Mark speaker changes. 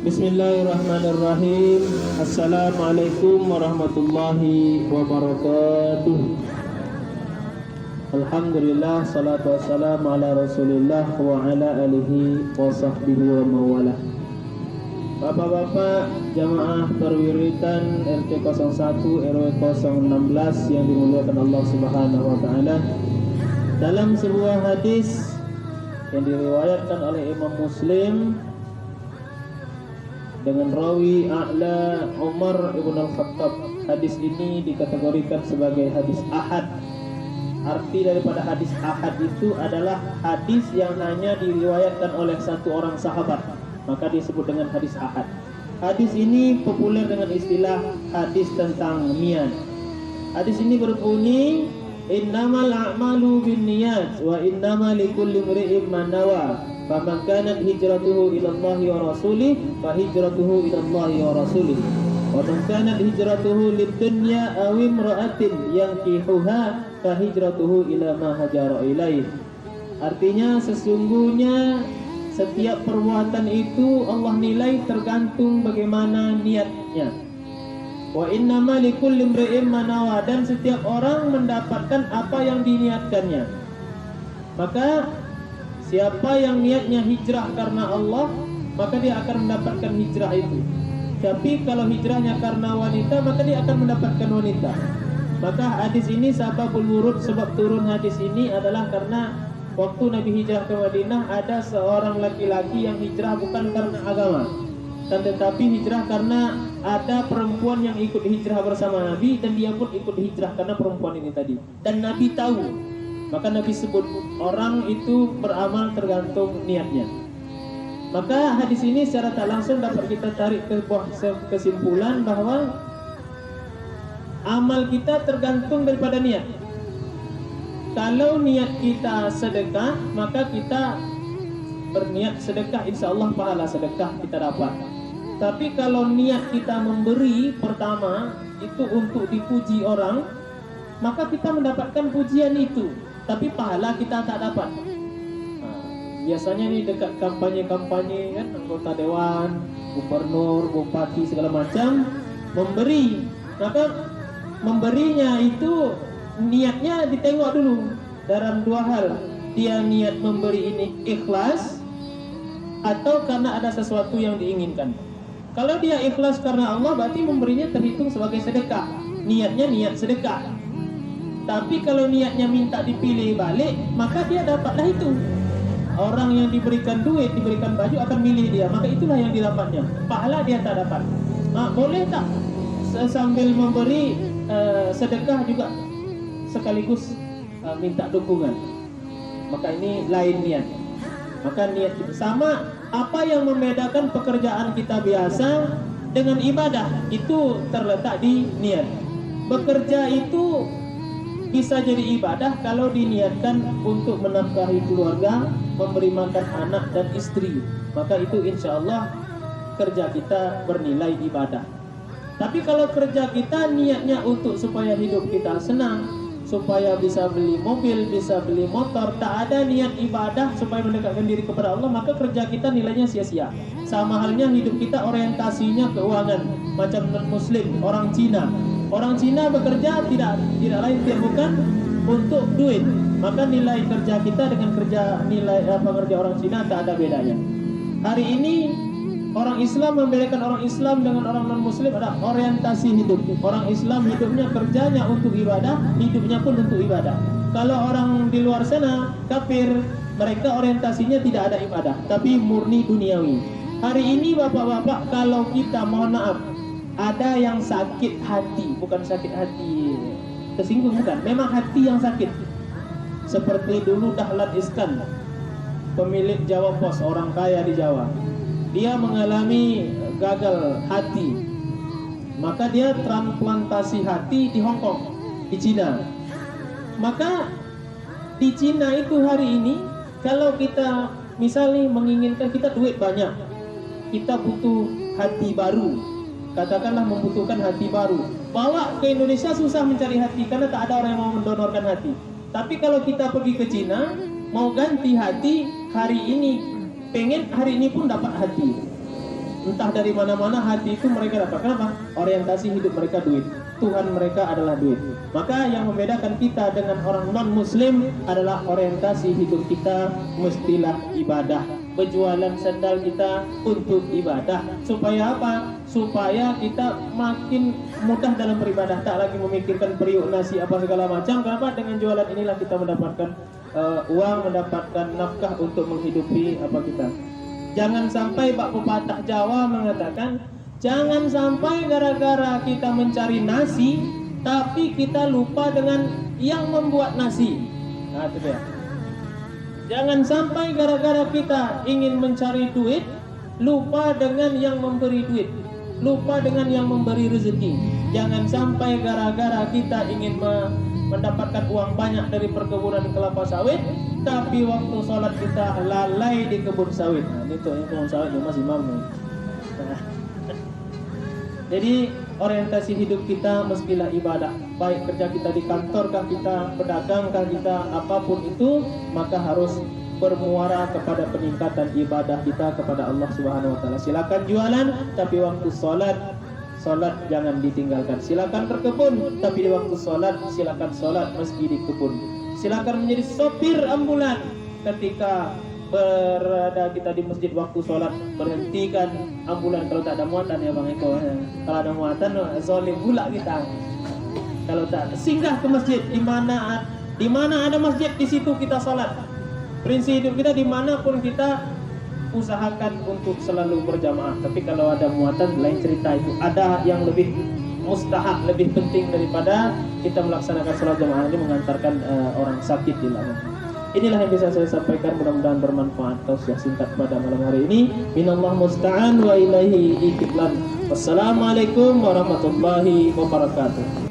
Speaker 1: Bismillahirrahmanirrahim. Assalamualaikum warahmatullahi wabarakatuh. Alhamdulillah, salatu wassalamu ala rasulillah wa ala alihi wa sahbihi wa mawalah. Bapak-bapak jamaah perwiritan RT 01 RW 016 yang dimuliakan Allah Subhanahu wa taala. Dalam sebuah hadis yang diriwayatkan oleh Imam Muslim dengan rawi A'la Umar ibn al-Khattab, hadis ini dikategorikan sebagai hadis ahad. Arti daripada hadis ahad itu adalah hadis yang hanya diriwayatkan oleh satu orang sahabat, maka disebut dengan hadis ahad. Hadis ini populer dengan istilah hadis tentang niat. Hadis ini berbunyi, innamal a'malu binniyat wa innamal likulli imri'in ma nawa. Faman kanat hijratuhu ila Allah wa rasulih fa hijratuhu ila Allah wa rasulih. Wa man kanat hijratuhu lid-dunya aw imra'atin yankihuha fa hijratuhu ila ma hajara ilaih. Artinya sesungguhnya setiap perbuatan itu Allah nilai tergantung bagaimana niatnya. Wa innama likulli imri'in ma nawa, dan setiap orang mendapatkan apa yang diniatkannya. Maka siapa yang niatnya hijrah karena Allah, maka dia akan mendapatkan hijrah itu. Tapi kalau hijrahnya karena wanita, maka dia akan mendapatkan wanita. Maka hadis ini sababul wurud, sebab turun hadis ini adalah karena waktu Nabi hijrah ke Madinah ada seorang laki-laki yang hijrah bukan karena agama, dan tetapi hijrah karena ada perempuan yang ikut hijrah bersama Nabi, dan dia pun ikut hijrah karena perempuan ini tadi. Dan Nabi tahu, maka Nabi sebut orang itu beramal tergantung niatnya. Maka hadis ini secara tak langsung dapat kita tarik kesimpulan bahwa amal kita tergantung daripada niat. Kalau niat kita sedekah, maka kita berniat sedekah, insya Allah pahala sedekah kita dapat. Tapi kalau niat kita memberi pertama itu untuk dipuji orang, maka kita mendapatkan pujian itu, tapi pahala kita tak dapat. Biasanya nih dekat kampanye-kampanye kan, anggota dewan, gubernur, bupati segala macam memberi, maka memberinya itu niatnya ditengok dulu dalam dua hal. Dia niat memberi ini ikhlas atau karena ada sesuatu yang diinginkan. Kalau dia ikhlas karena Allah, berarti memberinya terhitung sebagai sedekah, niatnya niat sedekah. Tapi kalau niatnya minta dipilih balik, maka dia dapatlah itu. Orang yang diberikan duit, diberikan baju akan milih dia, maka itulah yang didapatnya. Pahala dia tak dapat. Boleh tak sambil memberi sedekah juga sekaligus minta dukungan? Maka ini lain niat. Maka niat sama. Apa yang membedakan pekerjaan kita biasa dengan ibadah itu terletak di niat. Bekerja itu bisa jadi ibadah kalau diniatkan untuk menafkahi keluarga, memberi makan anak dan istri, maka itu insya Allah kerja kita bernilai ibadah. Tapi kalau kerja kita niatnya untuk supaya hidup kita senang, supaya bisa beli mobil, bisa beli motor, tak ada niat ibadah supaya mendekatkan diri kepada Allah, maka kerja kita nilainya sia-sia. Sama halnya hidup kita orientasinya keuangan, macam non-muslim, orang Cina. Orang Cina bekerja tidak lain bukan untuk duit, maka nilai kerja kita dengan kerja orang Cina tak ada bedanya. Hari ini orang Islam membedakan orang Islam dengan orang non-muslim ada orientasi hidup. Orang Islam hidupnya kerjanya untuk ibadah, hidupnya pun untuk ibadah. Kalau orang di luar sana kafir, mereka orientasinya tidak ada ibadah, tapi murni duniawi. Hari ini bapak-bapak, kalau kita mohon maaf, ada yang sakit hati, bukan sakit hati tersinggung, bukan, memang hati yang sakit. Seperti dulu Dahlan Iskan, pemilik Jawa Pos, orang kaya di Jawa. Dia mengalami gagal hati, maka dia transplantasi hati di Hong Kong, di Cina. Maka di Cina itu hari ini, kalau kita misalnya menginginkan, kita duit banyak, kita butuh hati baru, katakanlah membutuhkan hati baru, bawa ke Indonesia susah mencari hati karena tak ada orang yang mau mendonorkan hati. Tapi kalau kita pergi ke Cina, mau ganti hati hari ini, pengen hari ini pun dapat hati. Entah dari mana-mana hati itu mereka dapat. Kenapa? Orientasi hidup mereka duit. Tuhan mereka adalah duit. Maka yang membedakan kita dengan orang non-muslim adalah orientasi hidup kita mestilah ibadah. Berjualan sandal kita untuk ibadah. Supaya apa? Supaya kita makin mudah dalam beribadah. Tak lagi memikirkan periuk nasi apa segala macam. Kenapa? Dengan jualan inilah kita mendapatkan uang, mendapatkan nafkah untuk menghidupi apa kita. Jangan sampai Pak pepatah Jawa mengatakan, jangan sampai gara-gara kita mencari nasi, tapi kita lupa dengan yang membuat nasi. Nah, itu dia. Jangan sampai gara-gara kita ingin mencari duit, lupa dengan yang memberi duit, lupa dengan yang memberi rezeki. Jangan sampai gara-gara kita ingin mendapatkan uang banyak dari perkebunan kelapa sawit, tapi waktu sholat kita lalai di kebun sawit. Nah, itu kebun sawit itu masih imam. Nah. Jadi orientasi hidup kita mestilah ibadah. Baik kerja kita di kantor kah kita, pedagang kah kita, apapun itu, maka harus bermuara kepada peningkatan ibadah kita kepada Allah Subhanahu wa taala. Silakan jualan, tapi waktu sholat jangan ditinggalkan. Silakan berkebun, tapi di waktu sholat silakan sholat meski di kebun. Silakan menjadi sopir ambulan, ketika berada kita di masjid waktu sholat, berhentikan ambulan kalau tak ada muatan ya Bang Eko. Kalau ada muatan, zalim pula kita. Kalau tak, singgah ke masjid, di mana ada masjid di situ kita sholat. Prinsip hidup kita dimanapun kita usahakan untuk selalu berjamaah. Tapi kalau ada muatan lain cerita, itu ada yang lebih mustahak, lebih penting daripada kita melaksanakan sholat jamaah ini, mengantarkan orang sakit di laut. Inilah yang bisa saya sampaikan, mudah-mudahan bermanfaat. Tausiah singkat pada malam hari ini. Minallah musta'an wa ilaihi iqlan. Wassalamualaikum warahmatullahi wabarakatuh.